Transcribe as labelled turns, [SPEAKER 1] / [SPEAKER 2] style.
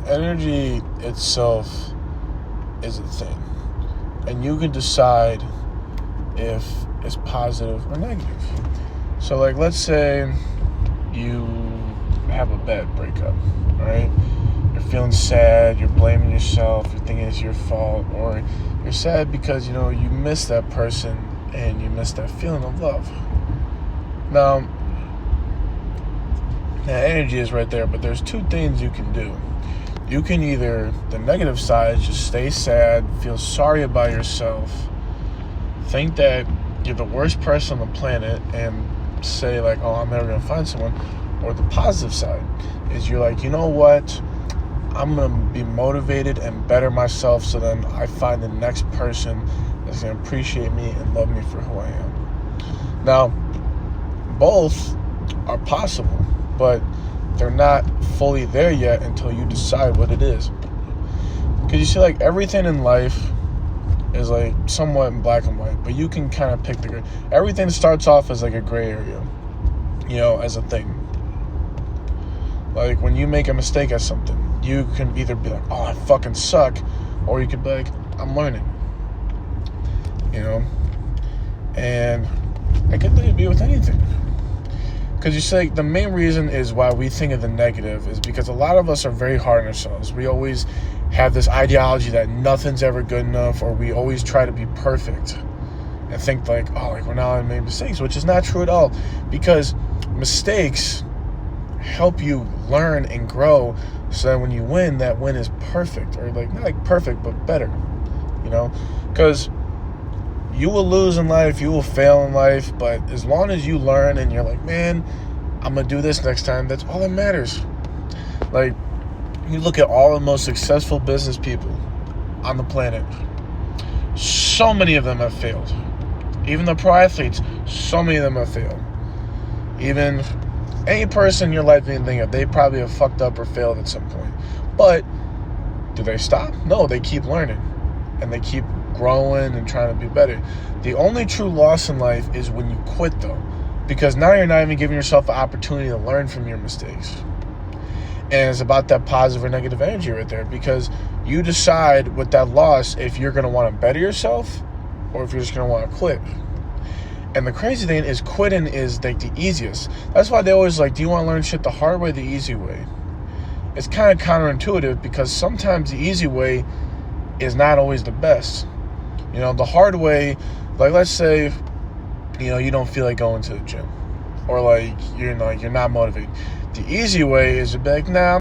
[SPEAKER 1] energy itself is a thing, and you can decide if it's positive or negative. So, like, let's say you have a bad breakup, right? You're feeling sad, you're blaming yourself, you're thinking it's your fault, or you're sad because, you miss that person and you miss that feeling of love. Now, that energy is right there, but there's two things you can do. You can either, the negative side, just stay sad, feel sorry about yourself, think that you're the worst person on the planet, and say, like, oh, I'm never going to find someone. Or the positive side is you're like, you know what? I'm going to be motivated and better myself so then I find the next person that's going to appreciate me and love me for who I am. Now, both are possible, but they're not fully there yet until you decide what it is. Because you see, like, everything in life is like somewhat in black and white, but you can kind of pick the gray. Everything starts off as like a gray area, as a thing. Like when you make a mistake at something, you can either be like, oh, I fucking suck, or you could be like, I'm learning. And I could literally be with anything. Because you say the main reason is why we think of the negative is because a lot of us are very hard on ourselves. We always have this ideology that nothing's ever good enough, or we always try to be perfect and think like, oh, like we're not allowed to make mistakes, which is not true at all, because mistakes help you learn and grow so that when you win, that win is perfect, or like not like perfect, but better, because you will lose in life, you will fail in life, but as long as you learn and you're like, man, I'm going to do this next time, that's all that matters. Like, you look at all the most successful business people on the planet, so many of them have failed. Even the pro athletes, so many of them have failed. Even any person in your life you can think of, they probably have fucked up or failed at some point. But do they stop? No, they keep learning. And they keep growing and trying to be better. The only true loss in life is when you quit, though. Because now you're not even giving yourself an opportunity to learn from your mistakes. And it's about that positive or negative energy right there. Because you decide with that loss if you're going to want to better yourself or if you're just going to want to quit. And the crazy thing is quitting is like the easiest. That's why they always like, do you want to learn shit the hard way, the easy way? It's kind of counterintuitive because sometimes the easy way is not always the best. The hard way, like let's say, you don't feel like going to the gym, or like you're not motivated. The easy way is to be like, nah,